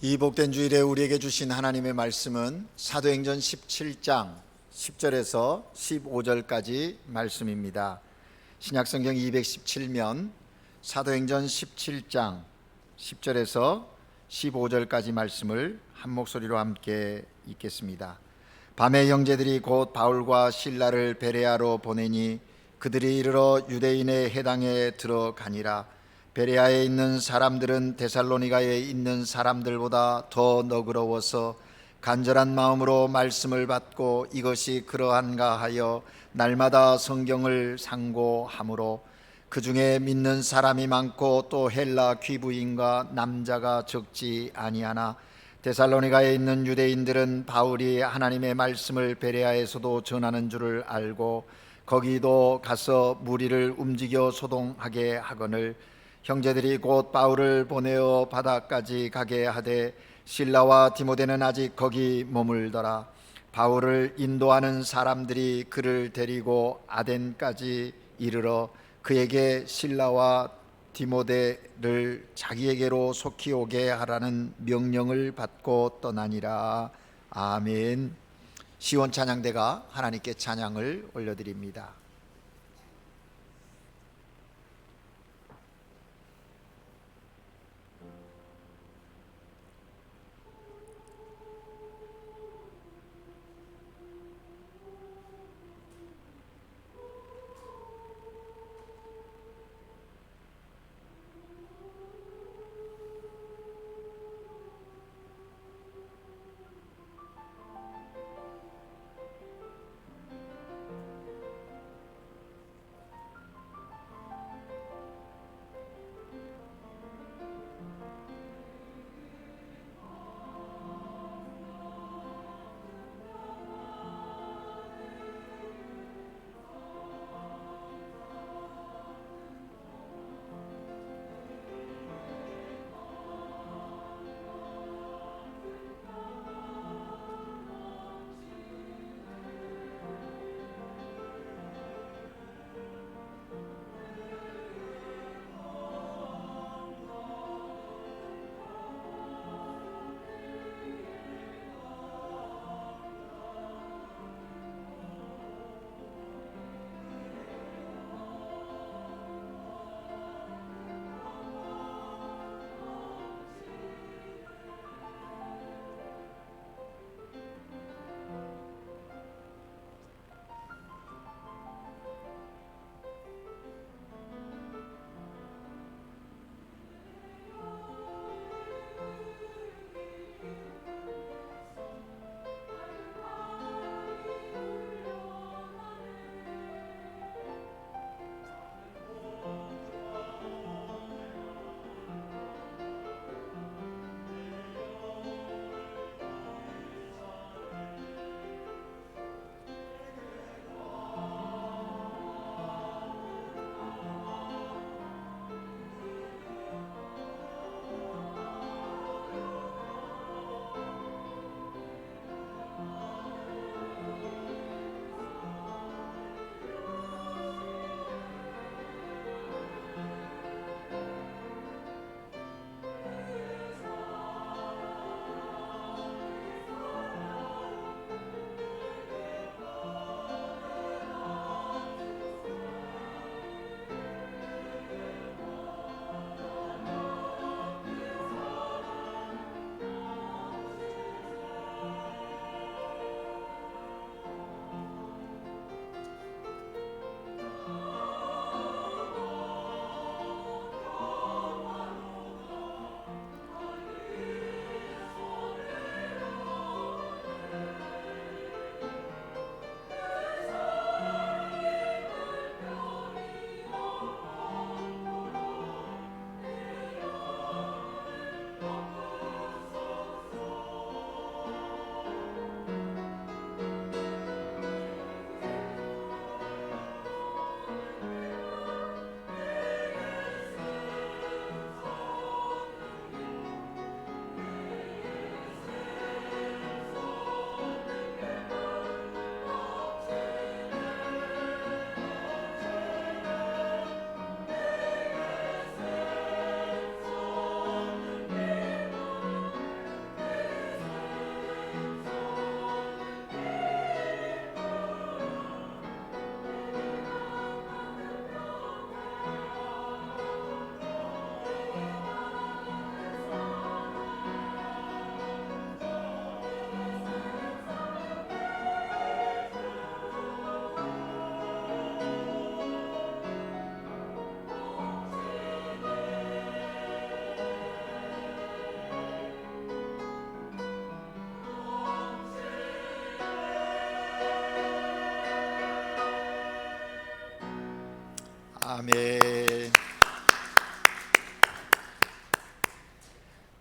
이 복된 주일에 우리에게 주신 하나님의 말씀은 사도행전 17장 10절에서 15절까지 말씀입니다. 신약성경 217면 사도행전 17장 10절에서 15절까지 말씀을 한 목소리로 함께 읽겠습니다. 밤에 형제들이 곧 바울과 실라를 베레아로 보내니 그들이 이르러 유대인의 회당에 들어가니라. 베레아에 있는 사람들은 데살로니가에 있는 사람들보다 더 너그러워서 간절한 마음으로 말씀을 받고 이것이 그러한가 하여 날마다 성경을 상고하므로 그 중에 믿는 사람이 많고 또 헬라 귀부인과 남자가 적지 아니하나 데살로니가에 있는 유대인들은 바울이 하나님의 말씀을 베레아에서도 전하는 줄을 알고 거기도 가서 무리를 움직여 소동하게 하거늘 형제들이 곧 바울을 보내어 바다까지 가게 하되 실라와 디모데는 아직 거기 머물더라. 바울을 인도하는 사람들이 그를 데리고 아덴까지 이르러 그에게 실라와 디모데를 자기에게로 속히 오게 하라는 명령을 받고 떠나니라. 아멘. 시온 찬양대가 하나님께 찬양을 올려드립니다.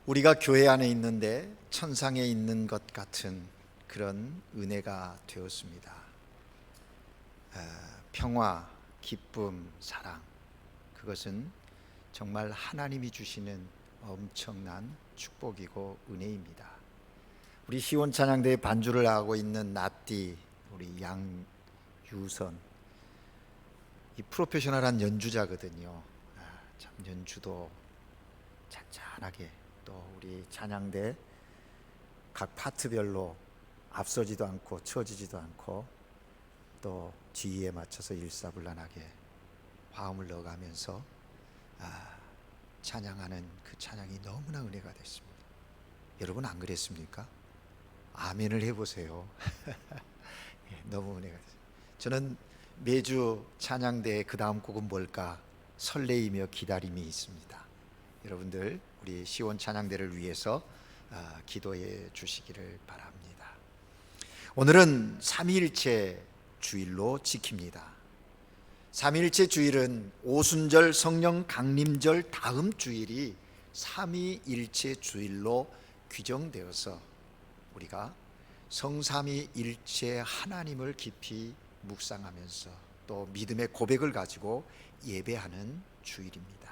우리가 교회 안에 있는데 천상에 있는 것 같은 그런 은혜가 되었습니다. 평화, 기쁨, 사랑, 그것은 정말 하나님이 주시는 엄청난 축복이고 은혜입니다. 우리 시온 찬양대에 반주를 하고 있는 나띠, 우리 양유선, 이 프로페셔널한 연주자거든요. 참 연주도 잔잔하게, 또 우리 찬양대 각 파트별로 앞서지도 않고 처지지도 않고 또 지휘에 맞춰서 일사불란하게 화음을 넣어가면서 찬양하는 그 찬양이 너무나 은혜가 됐습니다. 여러분 안 그랬습니까? 아멘을 해보세요. 너무 은혜가 됐습니다. 저는 매주 찬양대의 그 다음 곡은 뭘까 설레이며 기다림이 있습니다. 여러분들 우리 시온 찬양대를 위해서 기도해 주시기를 바랍니다. 오늘은 삼위일체 주일로 지킵니다. 삼위일체 주일은 오순절 성령 강림절 다음 주일이 삼위일체 주일로 규정되어서 우리가 성삼위일체 하나님을 깊이 묵상하면서 또 믿음의 고백을 가지고 예배하는 주일입니다.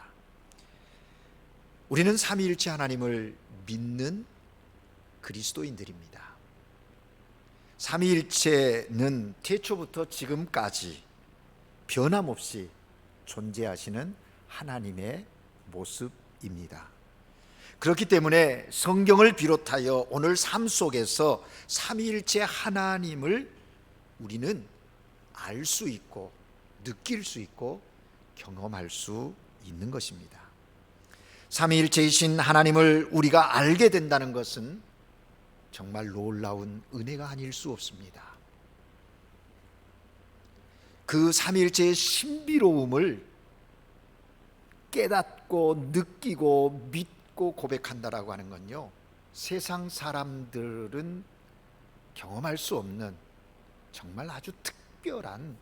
우리는 삼위일체 하나님을 믿는 그리스도인들입니다. 삼위일체는 태초부터 지금까지 변함없이 존재하시는 하나님의 모습입니다. 그렇기 때문에 성경을 비롯하여 오늘 삶 속에서 삼위일체 하나님을 우리는 알 수 있고 느낄 수 있고 경험할 수 있는 것입니다. 삼위일체이신 하나님을 우리가 알게 된다는 것은 정말 놀라운 은혜가 아닐 수 없습니다. 그 삼위일체의 신비로움을 깨닫고 느끼고 믿고 고백한다라고 하는 건요, 세상 사람들은 경험할 수 없는 정말 아주 특별한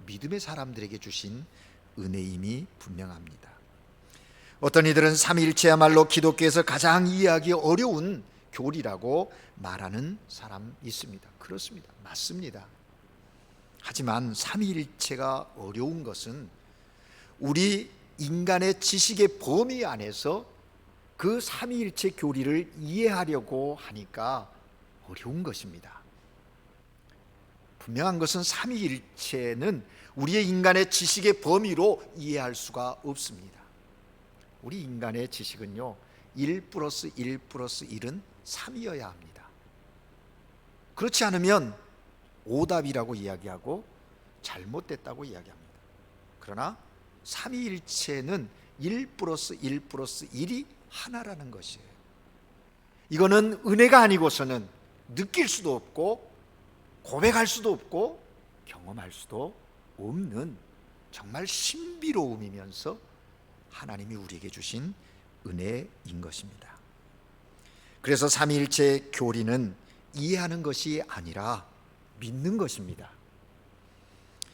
믿음의 사람들에게 주신 은혜임이 분명합니다. 어떤 이들은 삼위일체야말로 기독교에서 가장 이해하기 어려운 교리라고 말하는 사람 있습니다. 그렇습니다. 맞습니다. 하지만 삼위일체가 어려운 것은 우리 인간의 지식의 범위 안에서 그 삼위일체 교리를 이해하려고 하니까 어려운 것입니다. 분명한 것은 삼위일체는 우리의 인간의 지식의 범위로 이해할 수가 없습니다. 우리 인간의 지식은요, 1 플러스 1 플러스 1은 3이어야 합니다. 그렇지 않으면 오답이라고 이야기하고 잘못됐다고 이야기합니다. 그러나 삼위일체는 1 플러스 1 플러스 1이 하나라는 것이에요. 이거는 은혜가 아니고서는 느낄 수도 없고 고백할 수도 없고 경험할 수도 없는 정말 신비로움이면서 하나님이 우리에게 주신 은혜인 것입니다. 그래서 삼위일체 교리는 이해하는 것이 아니라 믿는 것입니다.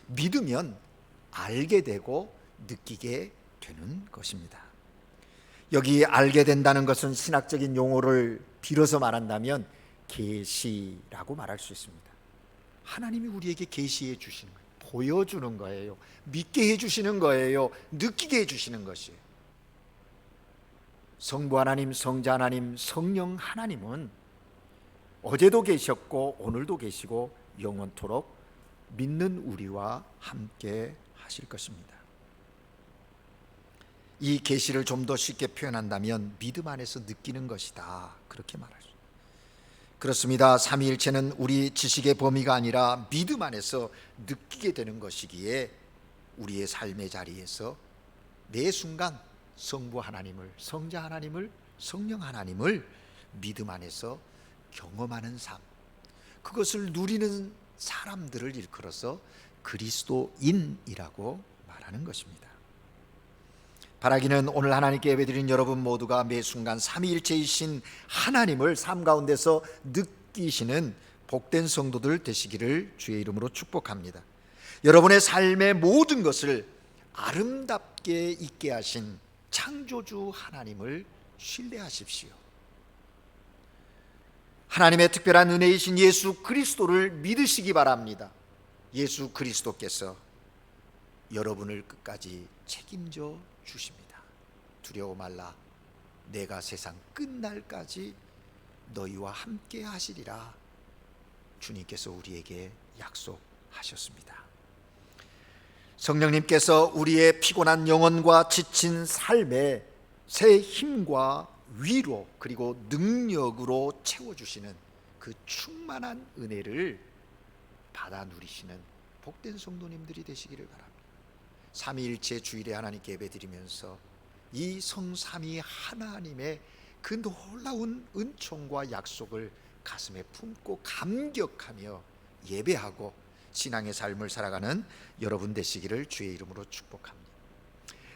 믿으면 알게 되고 느끼게 되는 것입니다. 여기 알게 된다는 것은 신학적인 용어를 빌어서 말한다면 계시라고 말할 수 있습니다. 하나님이 우리에게 계시해 주시는 거예요. 보여주는 거예요. 믿게 해주시는 거예요. 느끼게 해주시는 것이에요. 성부 하나님, 성자 하나님, 성령 하나님은 어제도 계셨고 오늘도 계시고 영원토록 믿는 우리와 함께 하실 것입니다. 이 계시를 좀 더 쉽게 표현한다면 믿음 안에서 느끼는 것이다, 그렇게 말할 수 있습니다. 그렇습니다. 삼위일체는 우리 지식의 범위가 아니라 믿음 안에서 느끼게 되는 것이기에 우리의 삶의 자리에서 매 순간 성부 하나님을, 성자 하나님을, 성령 하나님을 믿음 안에서 경험하는 삶, 그것을 누리는 사람들을 일컬어서 그리스도인이라고 말하는 것입니다. 바라기는 오늘 하나님께 예배드린 여러분 모두가 매 순간 삼위일체이신 하나님을 삶 가운데서 느끼시는 복된 성도들 되시기를 주의 이름으로 축복합니다. 여러분의 삶의 모든 것을 아름답게 있게 하신 창조주 하나님을 신뢰하십시오. 하나님의 특별한 은혜이신 예수 그리스도를 믿으시기 바랍니다. 예수 그리스도께서 여러분을 끝까지 책임져 주십니다. 두려워 말라. 내가 세상 끝날까지 너희와 함께 하시리라. 주님께서 우리에게 약속하셨습니다. 성령님께서 우리의 피곤한 영혼과 지친 삶에 새 힘과 위로 그리고 능력으로 채워주시는 그 충만한 은혜를 받아 누리시는 복된 성도님들이 되시기를 바랍니다. 삼위일체 주일에 하나님께 예배드리면서 이 성삼위 하나님의 그 놀라운 은총과 약속을 가슴에 품고 감격하며 예배하고 신앙의 삶을 살아가는 여러분 되시기를 주의 이름으로 축복합니다.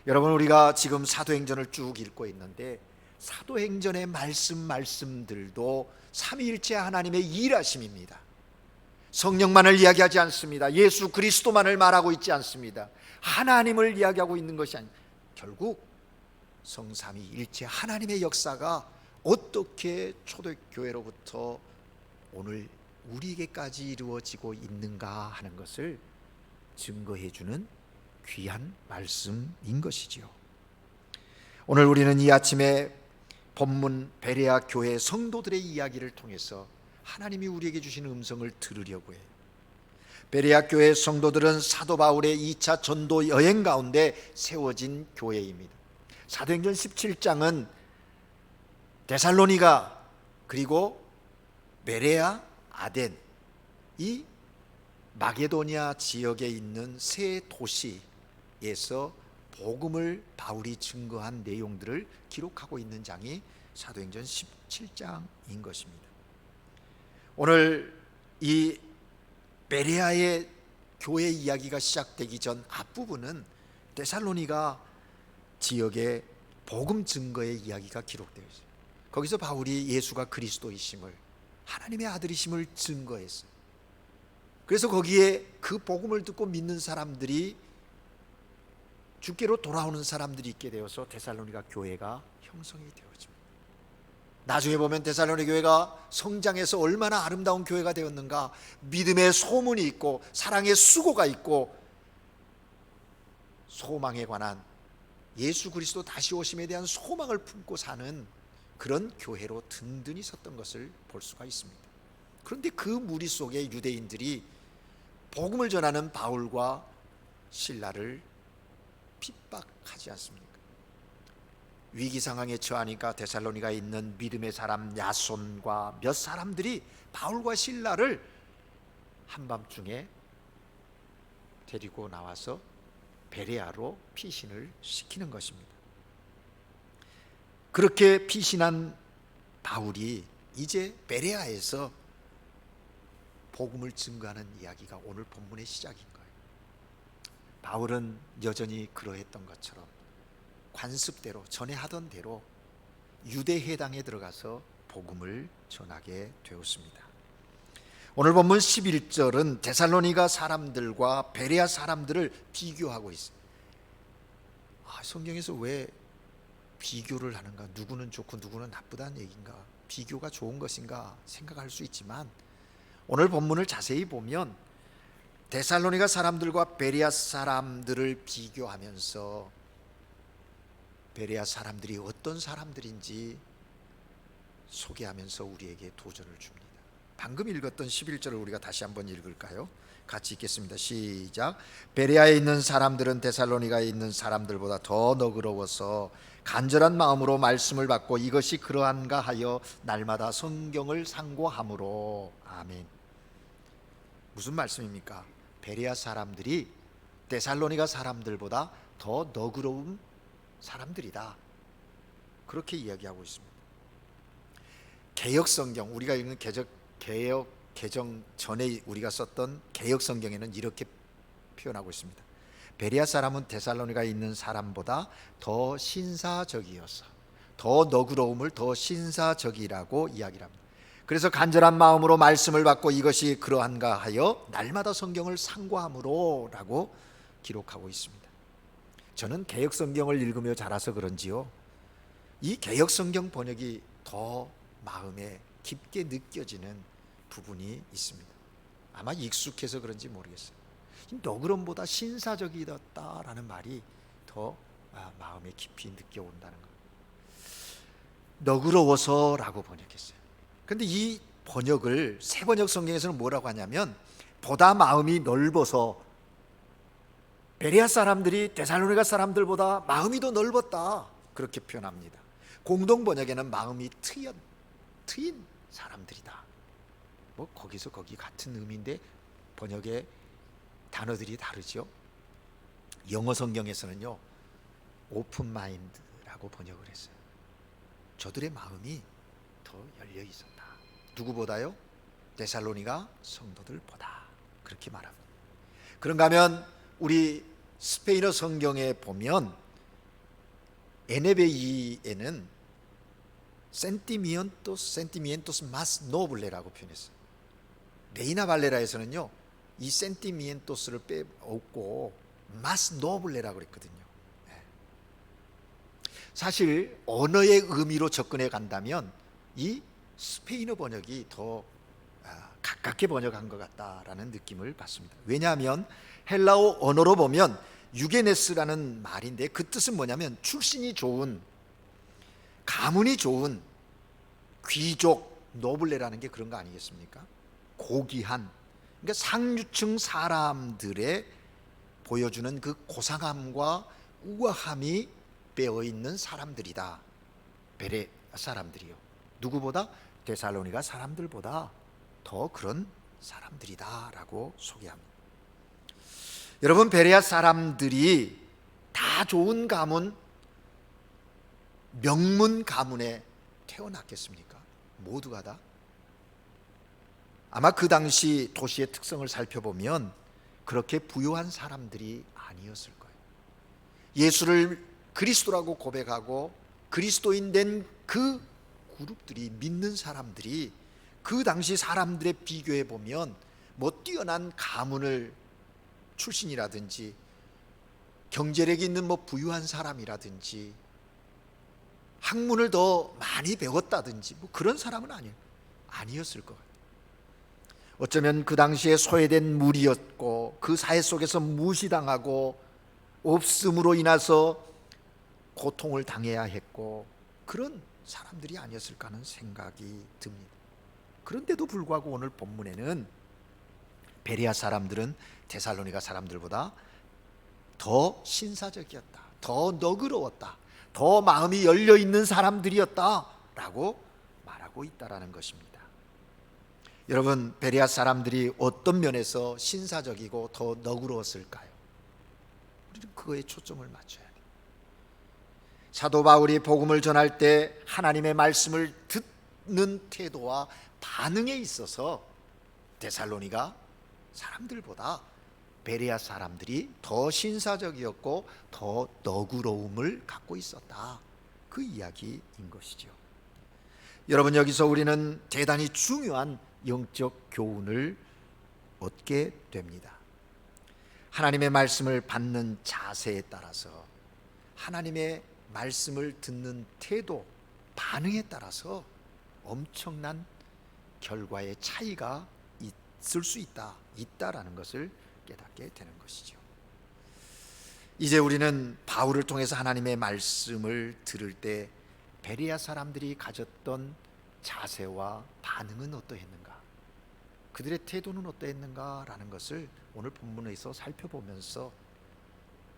여러분, 우리가 지금 사도행전을 쭉 읽고 있는데 사도행전의 말씀들도 삼위일체 하나님의 일하심입니다. 성령만을 이야기하지 않습니다. 예수 그리스도만을 말하고 있지 않습니다. 하나님을 이야기하고 있는 것이 아닙니다. 결국 성삼위일체 하나님의 역사가 어떻게 초대교회로부터 오늘 우리에게까지 이루어지고 있는가 하는 것을 증거해 주는 귀한 말씀인 것이지요. 오늘 우리는 이 아침에 본문 베레아 교회 성도들의 이야기를 통해서 하나님이 우리에게 주신 음성을 들으려고 해요. 베레아 교회 성도들은 사도 바울의 2차 전도 여행 가운데 세워진 교회입니다. 사도행전 17장은 데살로니가 그리고 베레아, 아덴, 이 마게도니아 지역에 있는 세 도시에서 복음을 바울이 증거한 내용들을 기록하고 있는 장이 사도행전 17장인 것입니다. 오늘 이 베레아의 교회 이야기가 시작되기 전 앞부분은 데살로니가 지역의 복음 증거의 이야기가 기록되어 있어요. 거기서 바울이 예수가 그리스도이심을, 하나님의 아들이심을 증거했어요. 그래서 거기에 그 복음을 듣고 믿는 사람들이 주께로 돌아오는 사람들이 있게 되어서 데살로니가 교회가 형성이 되어집니다. 나중에 보면 데살로니 교회가 성장해서 얼마나 아름다운 교회가 되었는가. 믿음의 소문이 있고 사랑의 수고가 있고 소망에 관한, 예수 그리스도 다시 오심에 대한 소망을 품고 사는 그런 교회로 든든히 섰던 것을 볼 수가 있습니다. 그런데 그 무리 속에 유대인들이 복음을 전하는 바울과 실라를 핍박하지 않습니까? 위기 상황에 처하니까 데살로니가에 있는 믿음의 사람 야손과 몇 사람들이 바울과 실라를 한밤중에 데리고 나와서 베레아로 피신을 시키는 것입니다. 그렇게 피신한 바울이 이제 베레아에서 복음을 증거하는 이야기가 오늘 본문의 시작인 거예요. 바울은 여전히 그러했던 것처럼 관습대로, 전에 하던 대로 유대회당에 들어가서 복음을 전하게 되었습니다. 오늘 본문 11절은 데살로니가 사람들과 베레아 사람들을 비교하고 있어요. 성경에서 왜 비교를 하는가? 누구는 좋고 누구는 나쁘다는 얘기인가? 비교가 좋은 것인가 생각할 수 있지만 오늘 본문을 자세히 보면 데살로니가 사람들과 베레아 사람들을 비교하면서 베레아 사람들이 어떤 사람들인지 소개하면서 우리에게 도전을 줍니다. 방금 읽었던 11절을 우리가 다시 한번 읽을까요? 같이 읽겠습니다. 시작. 베레아에 있는 사람들은 데살로니가에 있는 사람들보다 더 너그러워서 간절한 마음으로 말씀을 받고 이것이 그러한가 하여 날마다 성경을 상고함으로. 아멘. 무슨 말씀입니까? 베레아 사람들이 데살로니가 사람들보다 더 너그러운 사람들이다, 그렇게 이야기하고 있습니다. 개역 성경, 우리가 읽는 개역 개정 전에 우리가 썼던 개역 성경에는 이렇게 표현하고 있습니다. 베레아 사람은 데살로니가에 있는 사람보다 더 신사적이어서, 더 너그러움을 더 신사적이라고 이야기를 합니다. 그래서 간절한 마음으로 말씀을 받고 이것이 그러한가 하여 날마다 성경을 상고함으로 라고 기록하고 있습니다. 저는 개역 성경을 읽으며 자라서 그런지요, 이 개역 성경 번역이 더 마음에 깊게 느껴지는 부분이 있습니다. 아마 익숙해서 그런지 모르겠어요. 너그럼보다 신사적이었다라는 말이 더 마음에 깊이 느껴온다는 것. 너그러워서라고 번역했어요. 그런데 이 번역을 새 번역 성경에서는 뭐라고 하냐면 보다 마음이 넓어서, 베레아 사람들이 데살로니가 사람들보다 마음이 더 넓었다, 그렇게 표현합니다. 공동 번역에는 마음이 트인 사람들이다. 뭐 거기서 거기 같은 의미인데 번역의 단어들이 다르죠. 영어 성경에서는요 오픈 마인드라고 번역을 했어요. 저들의 마음이 더 열려 있었다. 누구보다요? 데살로니가 성도들보다, 그렇게 말합니다. 그런가 하면 우리 스페인어 성경에 보면 NBE에는 sentimientos más noble라고 표현했어요. 레이나 발레라에서는요 이 sentimentos를 빼먹고 más noble라고 그랬거든요. 사실 언어의 의미로 접근해 간다면 이 스페인어 번역이 더 가깝게 번역한 것 같다라는 느낌을 받습니다. 왜냐하면 헬라어 언어로 보면 유게네스라는 말인데 그 뜻은 뭐냐면 출신이 좋은, 가문이 좋은 귀족, 노블레라는 게 그런 거 아니겠습니까? 고귀한, 그러니까 상류층 사람들의 보여주는 그 고상함과 우아함이 빼어있는 사람들이다. 베레 사람들이요. 누구보다? 데살로니가 사람들보다 더 그런 사람들이다라고 소개합니다. 여러분, 베레아 사람들이 다 좋은 가문, 명문 가문에 태어났겠습니까? 모두가 다? 아마 그 당시 도시의 특성을 살펴보면 그렇게 부유한 사람들이 아니었을 거예요. 예수를 그리스도라고 고백하고 그리스도인 된 그 그룹들이, 믿는 사람들이 그 당시 사람들에 비교해 보면 뭐 뛰어난 가문을 출신이라든지 경제력이 있는 뭐 부유한 사람이라든지 학문을 더 많이 배웠다든지 뭐 그런 사람은 아니었을 것 같아요. 어쩌면 그 당시에 소외된 무리였고 그 사회 속에서 무시당하고 없음으로 인해서 고통을 당해야 했고 그런 사람들이 아니었을까 하는 생각이 듭니다. 그런데도 불구하고 오늘 본문에는 베레아 사람들은 데살로니가 사람들보다 더 신사적이었다, 더 너그러웠다, 더 마음이 열려있는 사람들이었다라고 말하고 있다라는 것입니다. 여러분, 베레아 사람들이 어떤 면에서 신사적이고 더 너그러웠을까요? 우리는 그거에 초점을 맞춰야 돼요. 사도 바울이 복음을 전할 때 하나님의 말씀을 듣는 태도와 반응에 있어서 데살로니가 사람들보다 베레아 사람들이 더 신사적이었고 더 너그러움을 갖고 있었다, 그 이야기인 것이죠. 여러분, 여기서 우리는 대단히 중요한 영적 교훈을 얻게 됩니다. 하나님의 말씀을 받는 자세에 따라서, 하나님의 말씀을 듣는 태도, 반응에 따라서 엄청난 결과의 차이가 있을 수 있다라는 것을 깨닫게 되는 것이죠. 이제 우리는 바울을 통해서 하나님의 말씀을 들을 때 베레아 사람들이 가졌던 자세와 반응은 어떠했는가, 그들의 태도는 어떠했는가라는 것을 오늘 본문에서 살펴보면서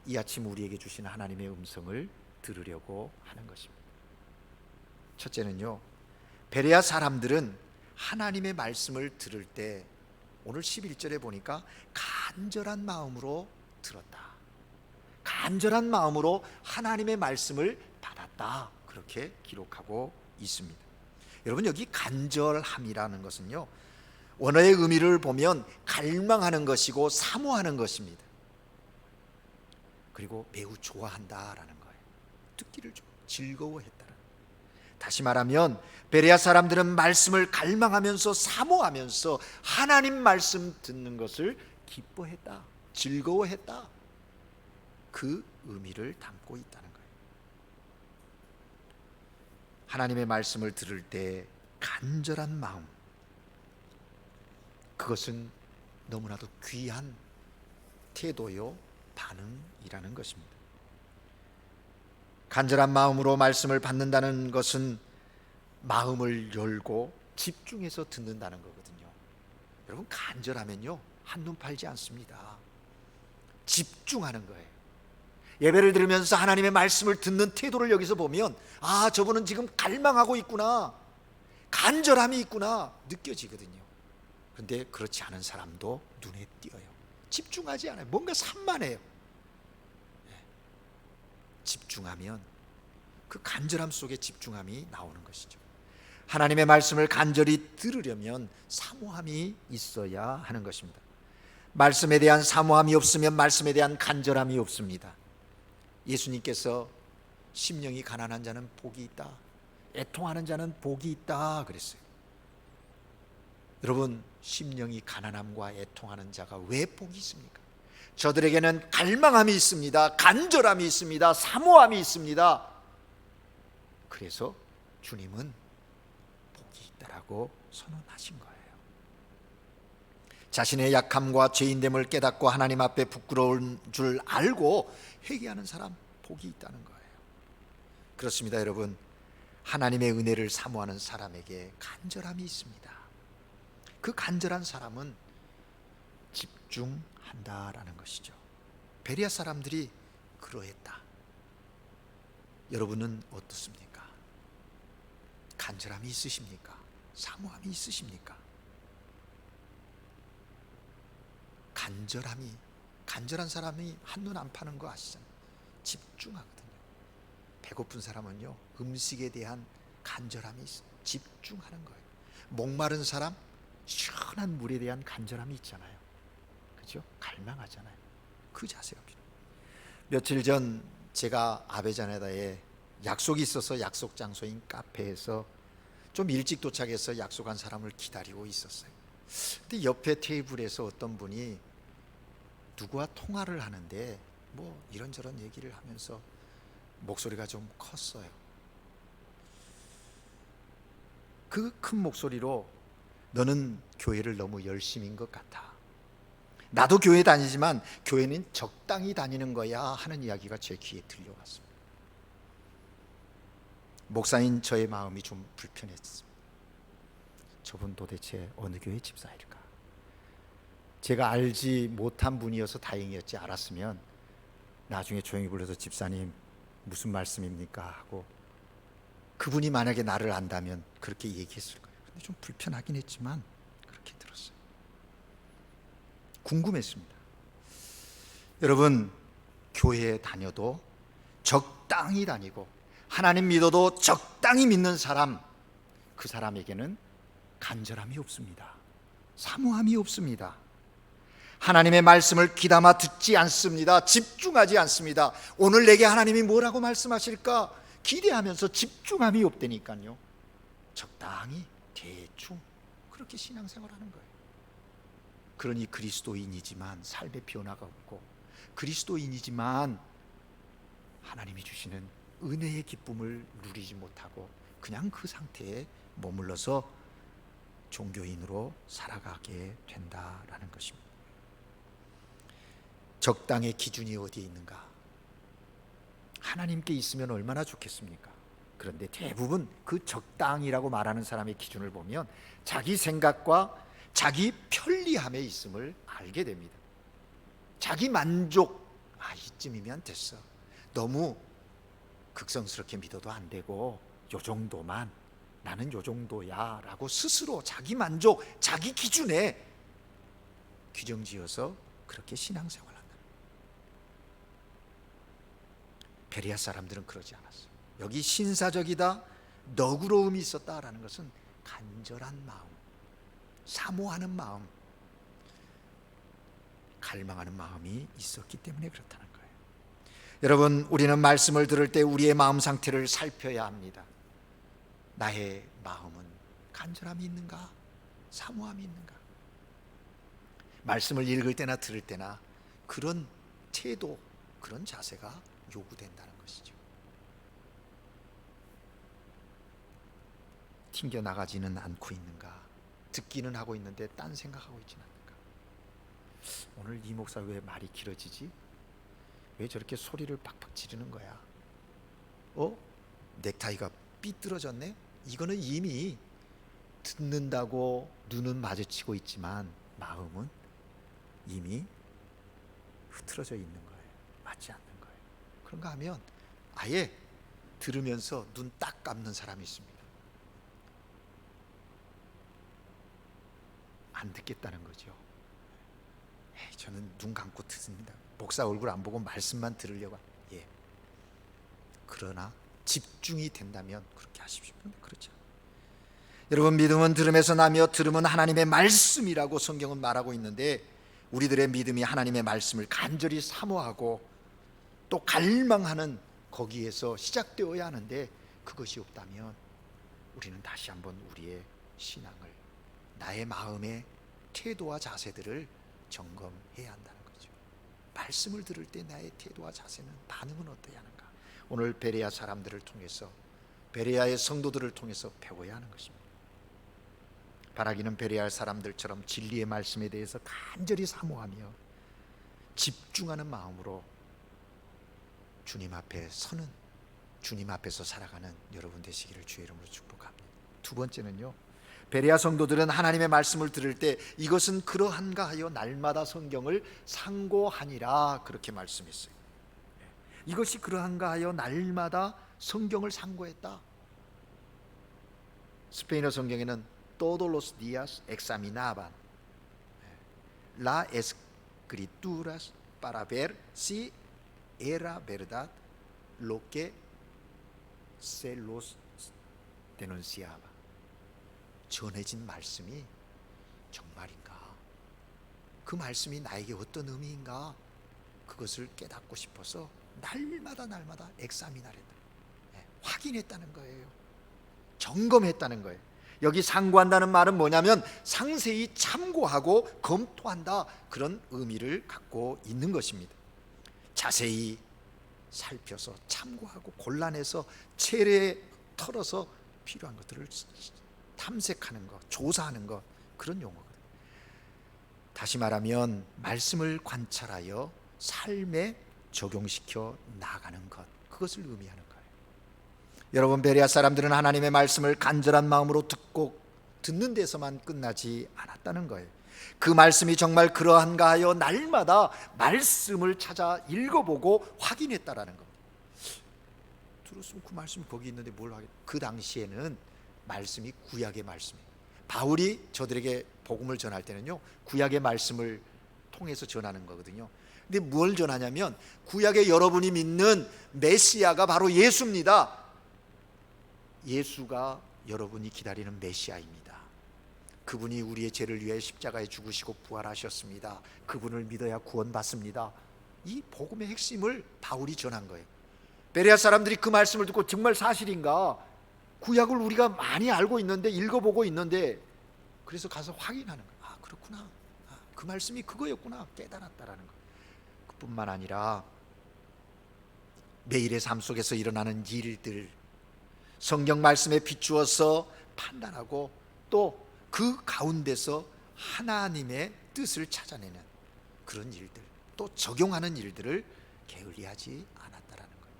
이 아침 우리에게 주신 하나님의 음성을 들으려고 하는 것입니다. 첫째는요, 베레아 사람들은 하나님의 말씀을 들을 때 오늘 11절에 보니까 간절한 마음으로 들었다, 간절한 마음으로 하나님의 말씀을 받았다, 그렇게 기록하고 있습니다. 여러분, 여기 간절함이라는 것은요, 원어의 의미를 보면 갈망하는 것이고 사모하는 것입니다. 그리고 매우 좋아한다라는 거예요. 듣기를 즐거워했다는. 다시 말하면 베레아 사람들은 말씀을 갈망하면서 사모하면서 하나님 말씀 듣는 것을 기뻐했다, 즐거워했다, 그 의미를 담고 있다는 거예요. 하나님의 말씀을 들을 때 간절한 마음, 그것은 너무나도 귀한 태도요 반응이라는 것입니다. 간절한 마음으로 말씀을 받는다는 것은 마음을 열고 집중해서 듣는다는 거거든요. 여러분, 간절하면요 한눈 팔지 않습니다. 집중하는 거예요. 예배를 들으면서 하나님의 말씀을 듣는 태도를 여기서 보면, 아, 저분은 지금 갈망하고 있구나, 간절함이 있구나 느껴지거든요. 그런데 그렇지 않은 사람도 눈에 띄어요. 집중하지 않아요. 뭔가 산만해요. 집중하면 그 간절함 속에 집중함이 나오는 것이죠. 하나님의 말씀을 간절히 들으려면 사모함이 있어야 하는 것입니다. 말씀에 대한 사모함이 없으면 말씀에 대한 간절함이 없습니다. 예수님께서 심령이 가난한 자는 복이 있다, 애통하는 자는 복이 있다 그랬어요. 여러분, 심령이 가난함과 애통하는 자가 왜 복이 있습니까? 저들에게는 갈망함이 있습니다. 간절함이 있습니다. 사모함이 있습니다. 그래서 주님은 복이 있다라고 선언하신 거예요. 자신의 약함과 죄인됨을 깨닫고 하나님 앞에 부끄러운 줄 알고 회개하는 사람, 복이 있다는 거예요. 그렇습니다, 여러분. 하나님의 은혜를 사모하는 사람에게 간절함이 있습니다. 그 간절한 사람은 집중한다라는 것이죠. 베레아 사람들이 그러했다. 여러분은 어떻습니까? 간절함이 있으십니까? 사모함이 있으십니까? 간절한 사람이 한눈 안 파는 거 아시잖아요. 집중하거든요. 배고픈 사람은요, 음식에 대한 간절함이 있어요. 집중하는 거예요. 목마른 사람, 시원한 물에 대한 간절함이 있잖아요. 그렇죠? 갈망하잖아요. 그 자세가 필요해요. 며칠 전 제가 아베자네다에 약속이 있어서 약속 장소인 카페에서 좀 일찍 도착해서 약속한 사람을 기다리고 있었어요. 근데 옆에 테이블에서 어떤 분이 누구와 통화를 하는데 뭐 이런저런 얘기를 하면서 목소리가 좀 컸어요. 그 큰 목소리로 너는 교회를 너무 열심인 것 같아. 나도 교회 다니지만 교회는 적당히 다니는 거야 하는 이야기가 제 귀에 들려왔습니다. 목사인 저의 마음이 좀 불편했습니다. 저분 도대체 어느 교회 집사일까? 제가 알지 못한 분이어서 다행이었지, 알았으면 나중에 조용히 불러서 집사님 무슨 말씀입니까? 하고 그분이 만약에 나를 안다면 그렇게 얘기했을 거예요. 근데 좀 불편하긴 했지만 그렇게 들었어요. 궁금했습니다. 여러분, 교회에 다녀도 적당히 다니고 하나님 믿어도 적당히 믿는 사람, 그 사람에게는 간절함이 없습니다. 사모함이 없습니다. 하나님의 말씀을 귀담아 듣지 않습니다. 집중하지 않습니다. 오늘 내게 하나님이 뭐라고 말씀하실까 기대하면서 집중함이 없다니까요. 적당히 대충 그렇게 신앙생활하는 거예요. 그러니 그리스도인이지만 삶의 변화가 없고, 그리스도인이지만 하나님이 주시는 은혜의 기쁨을 누리지 못하고 그냥 그 상태에 머물러서 종교인으로 살아가게 된다라는 것입니다. 적당의 기준이 어디에 있는가? 하나님께 있으면 얼마나 좋겠습니까? 그런데 대부분 그 적당이라고 말하는 사람의 기준을 보면 자기 생각과 자기 편리함에 있음을 알게 됩니다. 자기 만족, 이쯤이면 됐어. 너무 극성스럽게 믿어도 안 되고 요 정도만, 나는 요 정도야 라고 스스로 자기 만족, 자기 기준에 규정 지어서 그렇게 신앙생활 한다. 베레아 사람들은 그러지 않았어요. 여기 신사적이다, 너그러움이 있었다라는 것은 간절한 마음, 사모하는 마음, 갈망하는 마음이 있었기 때문에 그렇다는 거예요. 여러분, 우리는 말씀을 들을 때 우리의 마음 상태를 살펴야 합니다. 나의 마음은 간절함이 있는가? 사모함이 있는가? 말씀을 읽을 때나 들을 때나 그런 태도, 그런 자세가 요구된다는 것이죠. 튕겨나가지는 않고 있는가? 듣기는 하고 있는데 딴 생각하고 있지는 않는가? 오늘 이 목사 왜 말이 길어지지? 왜 저렇게 소리를 팍팍 지르는 거야? 넥타이가 삐뚤어졌네? 이거는 이미 듣는다고 눈은 마주치고 있지만 마음은 이미 흐트러져 있는 거예요. 맞지 않는 거예요. 그런가 하면 아예 들으면서 눈 딱 감는 사람이 있습니다. 안 듣겠다는 거죠. 저는 눈 감고 듣습니다. 목사 얼굴 안 보고 말씀만 들으려고. 그러나 집중이 된다면 그렇게 하십시오. 그런데 그렇죠. 여러분, 믿음은 들음에서 나며 들음은 하나님의 말씀이라고 성경은 말하고 있는데, 우리들의 믿음이 하나님의 말씀을 간절히 사모하고 또 갈망하는 거기에서 시작되어야 하는데, 그것이 없다면 우리는 다시 한번 우리의 신앙을, 나의 마음의 태도와 자세들을 점검해야 한다는 거죠. 말씀을 들을 때 나의 태도와 자세는, 반응은 어떠해야 하는가? 오늘 베레아 사람들을 통해서, 베레아의 성도들을 통해서 배워야 하는 것입니다. 바라기는 베레아 사람들처럼 진리의 말씀에 대해서 간절히 사모하며 집중하는 마음으로 주님 앞에 서는, 주님 앞에서 살아가는 여러분 되시기를 주의 이름으로 축복합니다. 두 번째는요, 베레아 성도들은 하나님의 말씀을 들을 때 이것은 그러한가 하여 날마다 성경을 상고하니라, 그렇게 말씀했어요. 이것이 그러한가 하여 날마다 성경을 상고했다. 스페인어 성경에는 todos los días examinaban las escrituras para ver si era verdad lo que se los denunciaba. 전해진 말씀이 정말인가? 그 말씀이 나에게 어떤 의미인가? 그것을 깨닫고 싶어서 날마다 엑사미나랬다. 확인했다는 거예요. 점검했다는 거예요. 여기 상고한다는 말은 뭐냐면 상세히 참고하고 검토한다, 그런 의미를 갖고 있는 것입니다. 자세히 살펴서 참고하고 골라내서 체례에 털어서 필요한 것들을 탐색하는 것, 조사하는 것, 그런 용어거든요. 다시 말하면 말씀을 관찰하여 삶에 적용시켜 나가는 것, 그것을 의미하는 거예요. 여러분, 베레아 사람들은 하나님의 말씀을 간절한 마음으로 듣는 데서만 끝나지 않았다는 거예요. 그 말씀이 정말 그러한가 하여 날마다 말씀을 찾아 읽어보고 확인했다라는 겁니다. 들었으면 그 말씀이 거기 있는데 뭘 하겠다. 그 당시에는 말씀이 구약의 말씀이에요. 바울이 저들에게 복음을 전할 때는요, 구약의 말씀을 통해서 전하는 거거든요. 근데 뭘 전하냐면 구약에 여러분이 믿는 메시아가 바로 예수입니다. 예수가 여러분이 기다리는 메시아입니다. 그분이 우리의 죄를 위해 십자가에 죽으시고 부활하셨습니다. 그분을 믿어야 구원받습니다. 이 복음의 핵심을 바울이 전한 거예요. 베레아 사람들이 그 말씀을 듣고 정말 사실인가? 구약을 우리가 많이 알고 있는데, 읽어보고 있는데, 그래서 가서 확인하는 거예요. 아, 그렇구나. 그 말씀이 그거였구나. 깨달았다라는 거예요. 그뿐만 아니라 매일의 삶 속에서 일어나는 일들, 성경 말씀에 비추어서 판단하고 또 그 가운데서 하나님의 뜻을 찾아내는 그런 일들, 또 적용하는 일들을 게을리하지 않았다라는 거예요.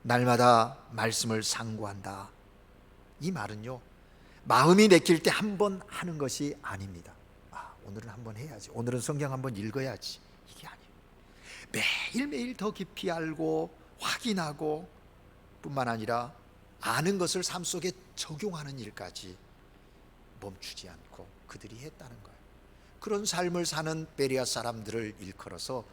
날마다 말씀을 상고한다, 이 말은요, 마음이 내킬 때 한 번 하는 것이 아닙니다. 오늘은 한번 해야지, 오늘은 성경 한번 읽어야지, 이게 아니에요. 매일매일 더 깊이 알고 확인하고 뿐만 아니라 아는 것을 삶 속에 적용하는 일까지 멈추지 않고 그들이 했다는 거예요. 그런 삶을 사는 베레아 사람들을 일컬어서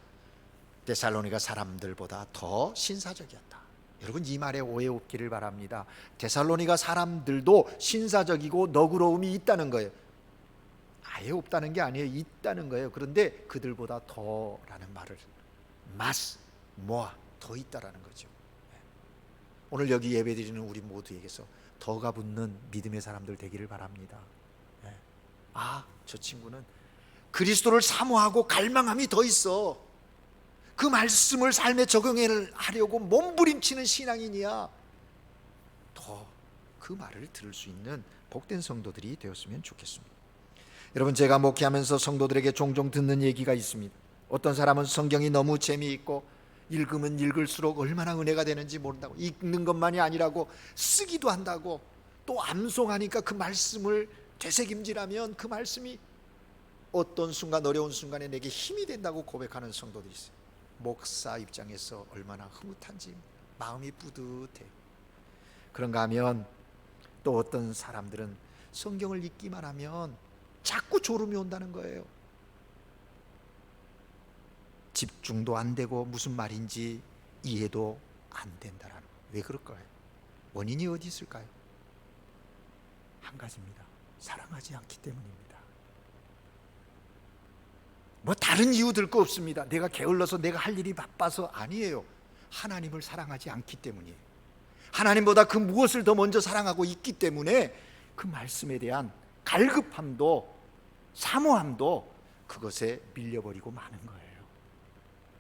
데살로니가 사람들보다 더 신사적이었다. 여러분, 이 말에 오해 없기를 바랍니다. 데살로니가 사람들도 신사적이고 너그러움이 있다는 거예요. 아예 없다는 게 아니에요. 있다는 거예요. 그런데 그들보다 더라는 말을, 마스, 모아, 더 있다라는 거죠. 오늘 여기 예배드리는 우리 모두에게서 더가 붙는 믿음의 사람들 되기를 바랍니다. 저 친구는 그리스도를 사모하고 갈망함이 더 있어. 그 말씀을 삶에 적용하려고 몸부림치는 신앙인이야. 더 그 말을 들을 수 있는 복된 성도들이 되었으면 좋겠습니다. 여러분, 제가 목회하면서 성도들에게 종종 듣는 얘기가 있습니다. 어떤 사람은 성경이 너무 재미있고 읽으면 읽을수록 얼마나 은혜가 되는지 모른다고, 읽는 것만이 아니라고 쓰기도 한다고, 또 암송하니까 그 말씀을 되새김질하면 그 말씀이 어떤 순간, 어려운 순간에 내게 힘이 된다고 고백하는 성도들이 있어요. 목사 입장에서 얼마나 흐뭇한지 마음이 뿌듯해요. 그런가 하면 또 어떤 사람들은 성경을 읽기만 하면 자꾸 졸음이 온다는 거예요. 집중도 안 되고 무슨 말인지 이해도 안 된다라는 거예요. 왜 그럴까요? 원인이 어디 있을까요? 한 가지입니다. 사랑하지 않기 때문입니다. 뭐 다른 이유 들 거 없습니다. 내가 게을러서, 내가 할 일이 바빠서 아니에요. 하나님을 사랑하지 않기 때문이에요. 하나님보다 그 무엇을 더 먼저 사랑하고 있기 때문에 그 말씀에 대한 갈급함도 사모함도 그것에 밀려버리고 마는 거예요.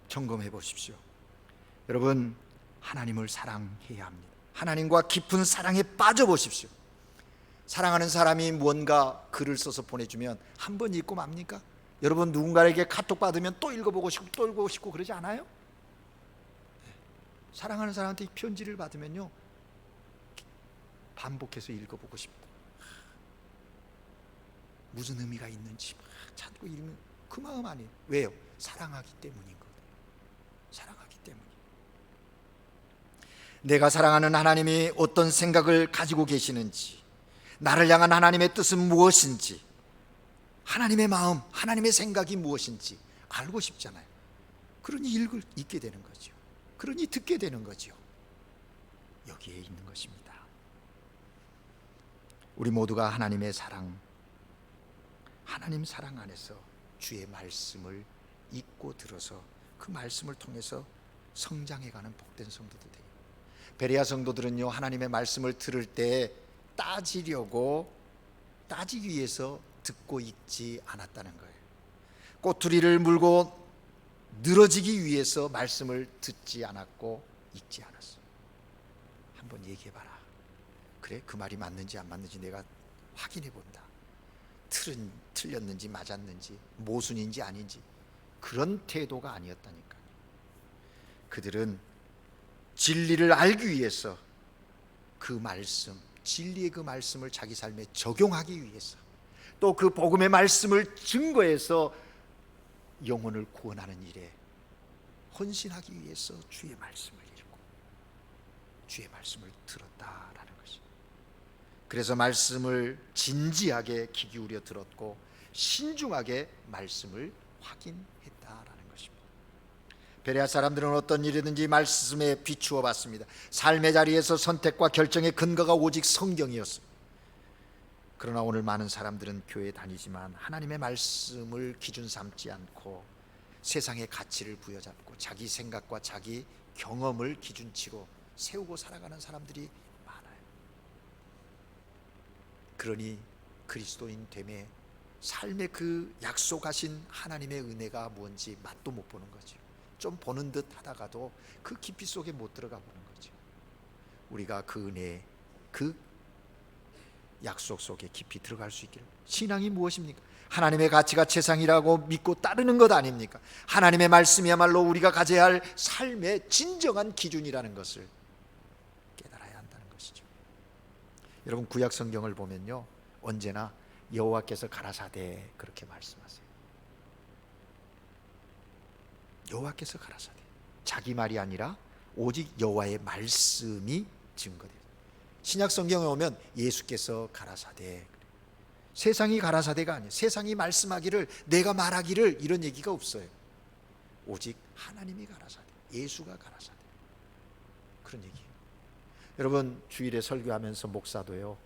점검해 보십시오. 여러분, 하나님을 사랑해야 합니다. 하나님과 깊은 사랑에 빠져 보십시오. 사랑하는 사람이 무언가 글을 써서 보내주면 한 번 읽고 맙니까? 여러분, 누군가에게 카톡 받으면 또 읽어보고 싶고 또 읽어보고 싶고 그러지 않아요? 사랑하는 사람한테 편지를 받으면요, 반복해서 읽어보고 싶다. 무슨 의미가 있는지 막 찾고 읽는 그 마음 아니에요. 왜요? 사랑하기 때문인 거예요. 사랑하기 때문에. 내가 사랑하는 하나님이 어떤 생각을 가지고 계시는지, 나를 향한 하나님의 뜻은 무엇인지, 하나님의 마음, 하나님의 생각이 무엇인지 알고 싶잖아요. 그러니 읽게 되는 거죠. 그러니 듣게 되는 거죠. 여기에 있는 것입니다. 우리 모두가 하나님의 사랑, 하나님 사랑 안에서 주의 말씀을 읽고 들어서 그 말씀을 통해서 성장해가는 복된 성도들 돼요. 베레아 성도들은요, 하나님의 말씀을 들을 때 따지기 위해서 듣고 읽지 않았다는 거예요. 꼬투리를 물고 늘어지기 위해서 말씀을 듣지 않았고 읽지 않았어요. 한번 얘기해봐라. 그래, 그 말이 맞는지 안 맞는지 내가 확인해 본다. 틀렸는지 맞았는지 모순인지 아닌지, 그런 태도가 아니었다니까요. 그들은 진리를 알기 위해서 그 말씀, 진리의 그 말씀을 자기 삶에 적용하기 위해서, 또 그 복음의 말씀을 증거해서 영혼을 구원하는 일에 헌신하기 위해서 주의 말씀을 읽고 주의 말씀을 들었다라는 것입니다. 그래서 말씀을 진지하게 귀 기울여 들었고 신중하게 말씀을 확인했다라는 것입니다. 베레아 사람들은 어떤 일이든지 말씀에 비추어 봤습니다. 삶의 자리에서 선택과 결정의 근거가 오직 성경이었습니다. 그러나 오늘 많은 사람들은 교회에 다니지만 하나님의 말씀을 기준 삼지 않고 세상의 가치를 부여잡고 자기 생각과 자기 경험을 기준치로 세우고 살아가는 사람들이 많아요. 그러니 그리스도인 됨에 삶의 그 약속하신 하나님의 은혜가 뭔지 맛도 못 보는 거죠. 좀 보는 듯 하다가도 그 깊이 속에 못 들어가 보는 거죠. 우리가 그 은혜, 그 약속 속에 깊이 들어갈 수 있기를. 신앙이 무엇입니까? 하나님의 가치가 최상이라고 믿고 따르는 것 아닙니까? 하나님의 말씀이야말로 우리가 가져야 할 삶의 진정한 기준이라는 것을 깨달아야 한다는 것이죠. 여러분, 구약 성경을 보면요, 언제나 여호와께서 가라사대 그렇게 말씀하세요. 여호와께서 가라사대, 자기 말이 아니라 오직 여호와의 말씀이 증거돼요. 신약 성경에 오면 예수께서 가라사대, 세상이 가라사대가 아니에요. 세상이 말씀하기를, 내가 말하기를, 이런 얘기가 없어요. 오직 하나님이 가라사대, 예수가 가라사대, 그런 얘기예요. 여러분, 주일에 설교하면서 목사도요,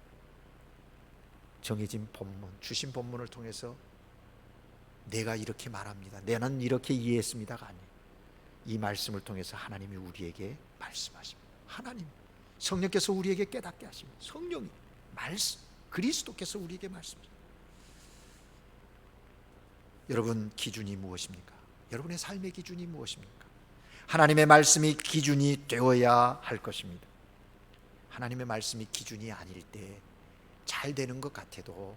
정해진 본문, 주신 본문을 통해서 내가 이렇게 말합니다, 나는 이렇게 이해했습니다가 아니에요. 이 말씀을 통해서 하나님이 우리에게 말씀하십니다. 하나님, 성령께서 우리에게 깨닫게 하십니다. 성령이 말씀, 그리스도께서 우리에게 말씀하십니다. 여러분, 기준이 무엇입니까? 여러분의 삶의 기준이 무엇입니까? 하나님의 말씀이 기준이 되어야 할 것입니다. 하나님의 말씀이 기준이 아닐 때 잘 되는 것 같아도,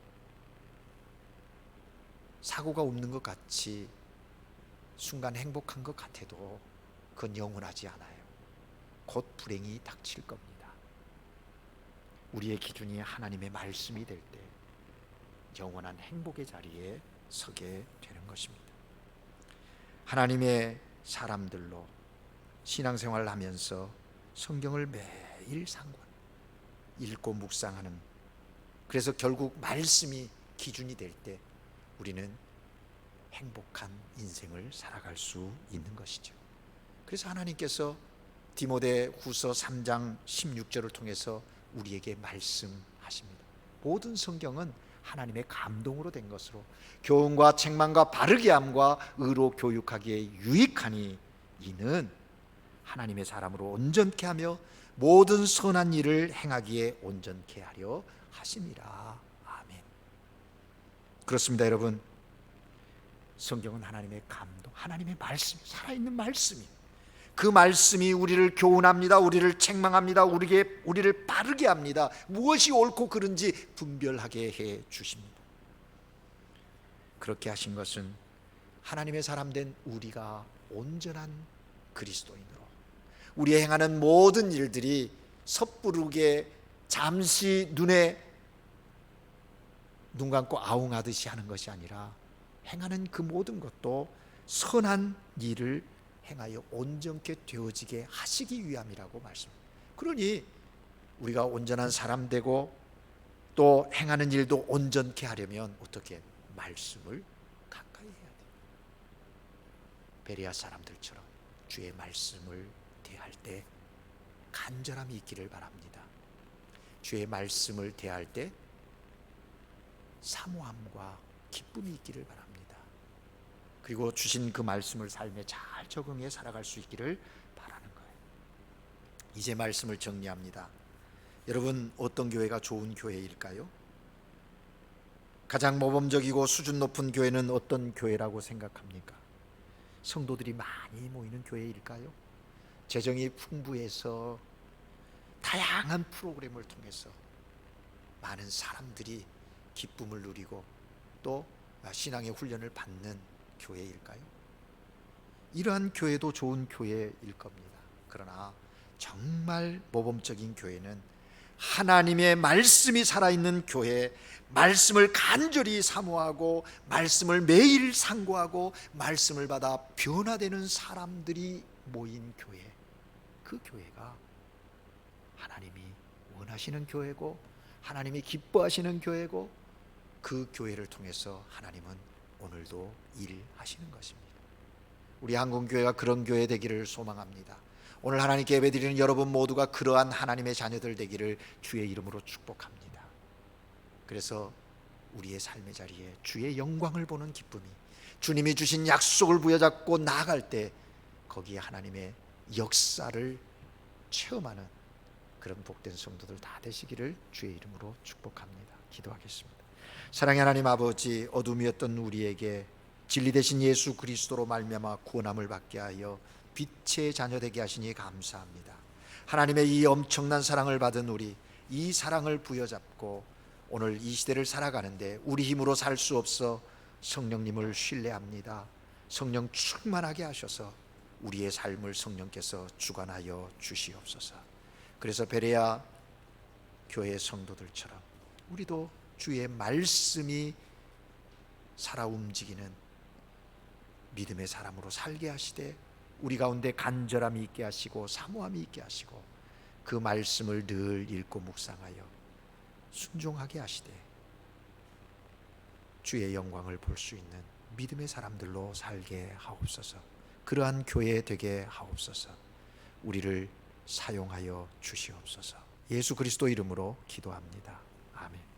사고가 없는 것 같이 순간 행복한 것 같아도 그건 영원하지 않아요. 곧 불행이 닥칠 겁니다. 우리의 기준이 하나님의 말씀이 될 때 영원한 행복의 자리에 서게 되는 것입니다. 하나님의 사람들로 신앙생활을 하면서 성경을 매일 읽고 묵상하는, 그래서 결국 말씀이 기준이 될 때 우리는 행복한 인생을 살아갈 수 있는 것이죠. 그래서 하나님께서 디모데후서 3장 16절을 통해서 우리에게 말씀하십니다. 모든 성경은 하나님의 감동으로 된 것으로 교훈과 책망과 바르게 함과 의로 교육하기에 유익하니 이는 하나님의 사람으로 온전케 하며 모든 선한 일을 행하기에 온전케 하려 하심이라. 아멘. 그렇습니다, 여러분. 성경은 하나님의 감동, 하나님의 말씀, 살아있는 말씀이, 그 말씀이 우리를 교훈합니다. 우리를 책망합니다. 우리를 바르게 합니다. 무엇이 옳고 그른지 분별하게 해 주십니다. 그렇게 하신 것은 하나님의 사람 된 우리가 온전한 그리스도인으로 우리 행하는 모든 일들이 섣부르게 잠시 눈에 눈 감고 아웅하듯이 하는 것이 아니라 행하는 그 모든 것도 선한 일을 행하여 온전케 되어지게 하시기 위함이라고 말씀합니다. 그러니 우리가 온전한 사람 되고 또 행하는 일도 온전케 하려면 어떻게? 말씀을 가까이 해야 돼요. 베레아 사람들처럼 주의 말씀을 대할 때 간절함이 있기를 바랍니다. 주의 말씀을 대할 때 사모함과 기쁨이 있기를 바랍니다. 그리고 주신 그 말씀을 삶에 잘 적응해 살아갈 수 있기를 바라는 거예요. 이제 말씀을 정리합니다. 여러분, 어떤 교회가 좋은 교회일까요? 가장 모범적이고 수준 높은 교회는 어떤 교회라고 생각합니까? 성도들이 많이 모이는 교회일까요? 재정이 풍부해서 다양한 프로그램을 통해서 많은 사람들이 기쁨을 누리고 또 신앙의 훈련을 받는 교회일까요? 이러한 교회도 좋은 교회일 겁니다. 그러나 정말 모범적인 교회는 하나님의 말씀이 살아있는 교회, 말씀을 간절히 사모하고 말씀을 매일 상고하고 말씀을 받아 변화되는 사람들이 모인 교회, 그 교회가 하나님이 원하시는 교회고 하나님이 기뻐하시는 교회고, 그 교회를 통해서 하나님은 오늘도 일하시는 것입니다. 우리 한국교회가 그런 교회 되기를 소망합니다. 오늘 하나님께 예배드리는 여러분 모두가 그러한 하나님의 자녀들 되기를 주의 이름으로 축복합니다. 그래서 우리의 삶의 자리에 주의 영광을 보는 기쁨이, 주님이 주신 약속을 부여잡고 나아갈 때 거기에 하나님의 역사를 체험하는 그런 복된 성도들 다 되시기를 주의 이름으로 축복합니다. 기도하겠습니다. 사랑의 하나님 아버지, 어둠이었던 우리에게 진리 되신 예수 그리스도로 말미암아 구원함을 받게 하여 빛의 자녀 되게 하시니 감사합니다. 하나님의 이 엄청난 사랑을 받은 우리, 이 사랑을 부여잡고 오늘 이 시대를 살아가는데 우리 힘으로 살 수 없어 성령님을 신뢰합니다. 성령 충만하게 하셔서 우리의 삶을 성령께서 주관하여 주시옵소서. 그래서 베레아 교회 성도들처럼 우리도 주의 말씀이 살아 움직이는 믿음의 사람으로 살게 하시되 우리 가운데 간절함이 있게 하시고 사모함이 있게 하시고 그 말씀을 늘 읽고 묵상하여 순종하게 하시되 주의 영광을 볼 수 있는 믿음의 사람들로 살게 하옵소서. 그러한 교회 되게 하옵소서. 우리를 사용하여 주시옵소서. 예수 그리스도 이름으로 기도합니다. 아멘.